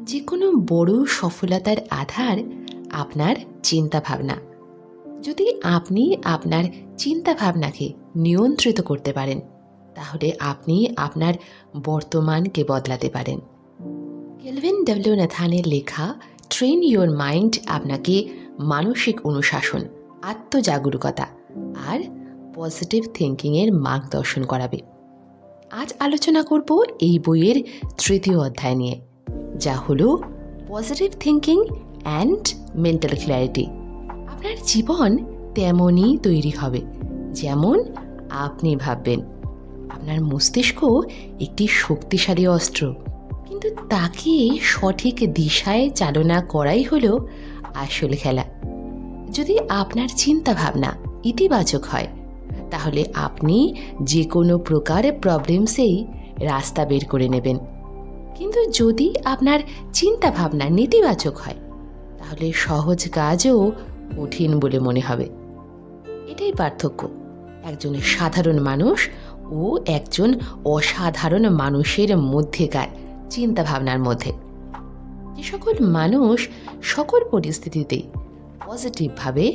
যে কোনো বড় সফলতার আধার আপনার চিন্তাভাবনা। যদি আপনি আপনার চিন্তাভাবনাকে নিয়ন্ত্রিত করতে পারেন, তাহলে আপনি আপনার বর্তমানকে বদলাতে পারেন। কেলভিন ডব্লিউ নাথানের লেখা ট্রেন ইয়োর মাইন্ড আপনাকে মানসিক অনুশাসন, আত্মজাগরুকতা আর পজিটিভ থিঙ্কিংয়ের মার্গদর্শন করাবে। আজ আলোচনা করব এই বইয়ের তৃতীয় অধ্যায় নিয়ে, যা হলো positive thinking and mental clarity. আপনার জীবন তেমনই তৈরি হবে যেমন আপনি ভাববেন। আপনার মস্তিষ্ক একটি শক্তিশালী অস্ত্র, কিন্তু তাকে সঠিক দিশায় চালনা করাই হলো আসল খেলা। যদি আপনার চিন্তাভাবনা ইতিবাচক হয়, তাহলে আপনি যে কোনো প্রকার প্রবলেমসেই রাস্তা বের করে নেবেন। কিন্তু যদি আপনার চিন্তাভাবনা নেতিবাচক হয়, তাহলে সহজ কাজও কঠিন বলে মনে হবে। এটাই পার্থক্য একজন সাধারণ মানুষ ও একজন অসাধারণ মানুষের মধ্যেকার চিন্তাভাবনার মধ্যে। যে সকল মানুষ সকল পরিস্থিতিতেই পজিটিভভাবে,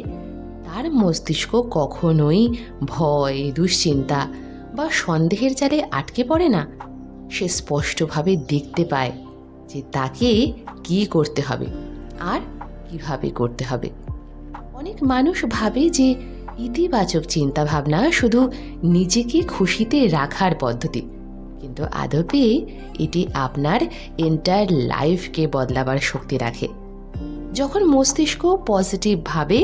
তার মস্তিষ্ক কখনোই ভয়, দুশ্চিন্তা বা সন্দেহের জালে আটকে পড়ে না। সে স্পষ্টভাবে দেখতে পায় যে তাকে কী করতে হবে আর কিভাবে করতে হবে। অনেক মানুষ ভাবে যে ইতিবাচক চিন্তাভাবনা শুধু নিজেকে খুশিতে রাখার পদ্ধতি, কিন্তু আদপে এটি আপনার এন্টায়ার লাইফকে বদলাবার শক্তি রাখে। যখন মস্তিষ্ক পজিটিভ ভাবে,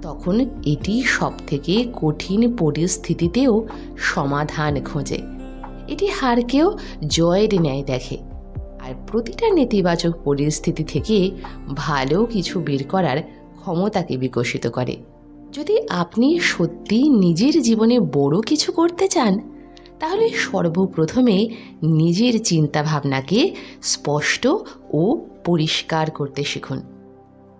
তখন এটি সবথেকে কঠিন পরিস্থিতিতেও সমাধান খোঁজে। এটি হারকেও জয়ের ন্যায় দেখে আর প্রতিটা নেতিবাচক পরিস্থিতি থেকে ভালো কিছু বের করার ক্ষমতাকে বিকশিত করে। যদি আপনি সত্যি নিজের জীবনে বড় কিছু করতে চান, তাহলে সর্বপ্রথমে নিজের চিন্তাভাবনাকে স্পষ্ট ও পরিষ্কার করতে শিখুন।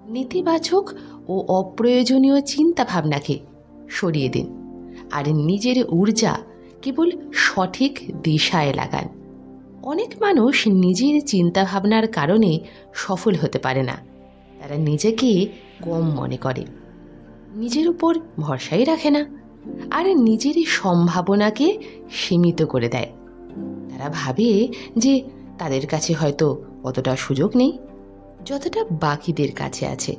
নেতিবাচক ও অপ্রয়োজনীয় চিন্তাভাবনাকে সরিয়ে দিন আর নিজের ঊর্জা কেবল সঠিক দিশায় লাগান। অনেক মানুষ নিজের চিন্তাভাবনার কারণে সফল হতে পারে না। তারা নিজেকে কম মনে করে, নিজের উপর ভরসাই রাখে না আর নিজের সম্ভাবনাকে সীমিত করে দেয়। তারা ভাবে যে তাদের কাছে হয়তো অতটা সুযোগ নেই যতটা বাকিদের কাছে আছে।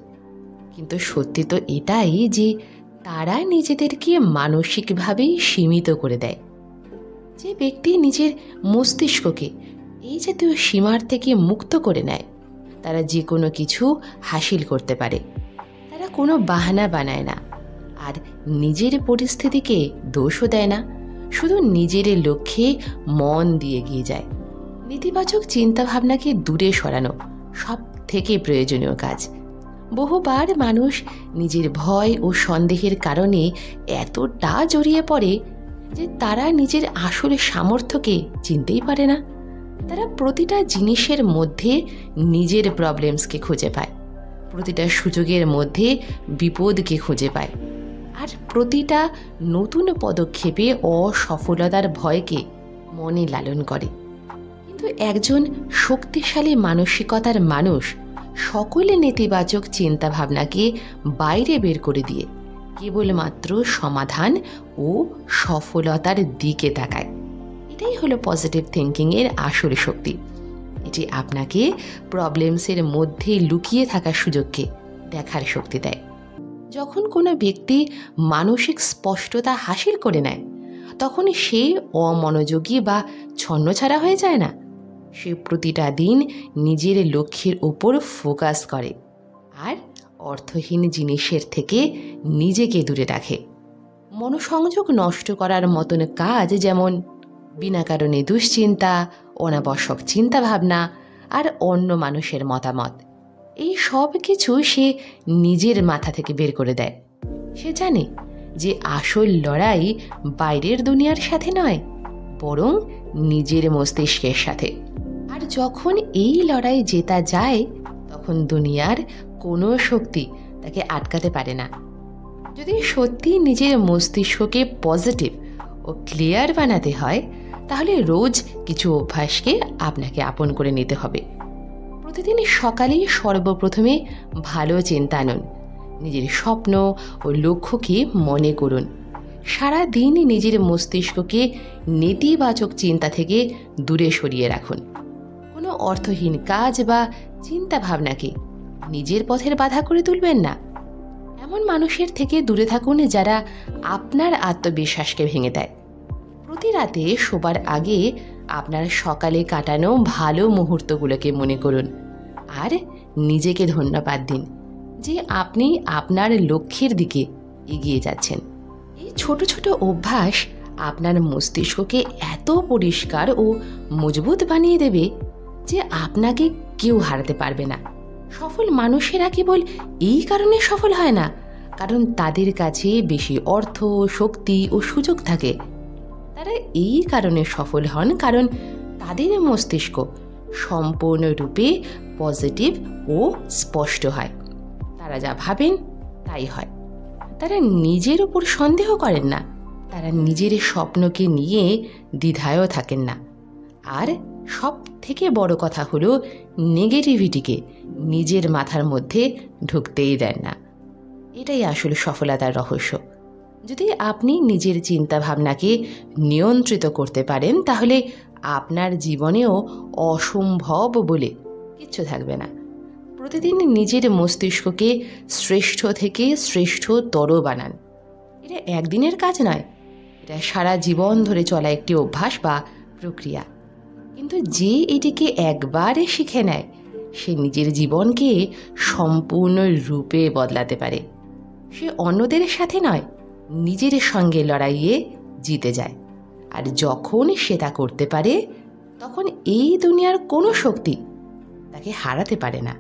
কিন্তু সত্যি তো এটাই যে তারা নিজেদেরকে মানসিকভাবেই সীমিত করে দেয়। যে ব্যক্তি নিজের মস্তিষ্ককে এই জাতীয় সীমার থেকে মুক্ত করে নেয়, তারা যে কোনো কিছু হাসিল করতে পারে। তারা কোনো বাহানা বানায় না আর নিজের পরিস্থিতিকে দোষও দেয় না, শুধু নিজের লক্ষ্যে মন দিয়ে এগিয়ে যায়। নেতিবাচক চিন্তাভাবনাকে দূরে সরানো সব থেকে প্রয়োজনীয় কাজ। বহুবার মানুষ নিজের ভয় ও সন্দেহের কারণে এতটা জড়িয়ে পড়ে যে তারা নিজের আসল সামর্থ্যকে চিনতেই পারে না। তারা প্রতিটা জিনিসের মধ্যে নিজের প্রবলেমসকে খুঁজে পায়, প্রতিটা সুযোগের মধ্যে বিপদকে খুঁজে পায় আর প্রতিটা নতুন পদক্ষেপে অসফলতার ভয়কে মনে লালন করে। কিন্তু একজন শক্তিশালী মানসিকতার মানুষ সকলে নেতিবাচক চিন্তাভাবনাকে বাইরে বের করে দিয়ে কেবলমাত্র সমাধান ও সফলতার দিকে তাকায়। এটাই হলো পজিটিভ থিঙ্কিংয়ের আসল শক্তি। এটি আপনাকে প্রবলেমসের মধ্যে লুকিয়ে থাকা সুযোগকে দেখার শক্তি দেয়। যখন কোনো ব্যক্তি মানসিক স্পষ্টতা হাসিল করে নেয়, তখন সে অমনোযোগী বা ছন্নছাড়া হয়ে যায় না। সে প্রতিটা দিন নিজের লক্ষ্যের উপর ফোকাস করে আর অর্থহীন জিনিসের থেকে নিজেকে দূরে রাখে। মনোসংযোগ নষ্ট করার মতন কাজ, যেমন বিনা কারণে দুশ্চিন্তা, অনাবশ্যক চিন্তাভাবনা আর অন্য মানুষের মতামত, এই সব কিছু সে নিজের মাথা থেকে বের করে দেয়। সে জানে যে আসল লড়াই বাইরের দুনিয়ার সাথে নয়, বরং নিজের মস্তিষ্কের সাথে। আর যখন এই লড়াই জেতা যায়, তখন দুনিয়ার কোনো শক্তি তাকে আটকাতে পারে না। যদি সত্যি নিজের মস্তিষ্ককে পজিটিভ ও ক্লিয়ার বানাতে হয়, তাহলে রোজ কিছু অভ্যাসকে আপনাকে আপন করে নিতে হবে। প্রতিদিন সকালে সর্বপ্রথমে ভালো চিন্তা আনুন। নিজের স্বপ্ন ও লক্ষ্যকে মনে করুন। সারা দিন নিজের মস্তিষ্ককে নেতিবাচক চিন্তা থেকে দূরে সরিয়ে রাখুন। কোনো অর্থহীন কাজ বা চিন্তা ভাবনাকে নিজের পথের বাধা করে তুলবেন না। এমন মানুষের থেকে দূরে থাকুন যারা আপনার আত্মবিশ্বাসকে ভেঙে দেয়। প্রতি রাতে শোবার আগে আপনার সকালে কাটানো ভালো মুহূর্তগুলোকে মনে করুন আর নিজেকে ধন্যবাদ দিন যে আপনি আপনার লক্ষ্যের দিকে এগিয়ে যাচ্ছেন। এই ছোট ছোট অভ্যাস আপনার মস্তিষ্ককে এত পরিষ্কার ও মজবুত বানিয়ে দেবে যে আপনাকে কেউ হারাতে পারবে না। সফল মানুষেরা কেবল এই কারণে সফল হয় না কারণ তাদের কাছে বেশি অর্থ, শক্তি ও সুযোগ থাকে। তারা এই কারণে সফল হন কারণ তাদের মস্তিষ্ক সম্পূর্ণরূপে পজিটিভ ও স্পষ্ট হয়। তারা যা ভাবেন তাই হয়। তারা নিজের উপর সন্দেহ করেন না। তারা নিজের স্বপ্নকে নিয়ে দ্বিধায়ও থাকেন না। আর সব থেকে বড় কথা হলো নেগেটিভিটিকে নিজের মাথার মধ্যে ঢুকতেই দেন না। এটাই আসলে সফলতার রহস্য। যদি আপনি নিজের চিন্তা ভাবনাকে নিয়ন্ত্রিত করতে পারেন তাহলে আপনার জীবনেও অসম্ভব বলে কিচ্ছু থাকবে না। প্রতিদিন নিজের মস্তিষ্ককে শ্রেষ্ঠ থেকে শ্রেষ্ঠতর বানান। এটা একদিনের কাজ নয়, এটা সারা জীবন ধরে চলা একটি অভ্যাস বা প্রক্রিয়া। কিন্তু যে এটিকে একবারে শিখে নেয় সে নিজের জীবনকে সম্পূর্ণরূপে বদলাতে পারে। সে অন্যদের সাথে নয়, নিজের সঙ্গে লড়াইয়ে জিতে যায়। আর যখন সে তা করতে পারে তখন এই দুনিয়ার কোনো শক্তি তাকে হারাতে পারে না।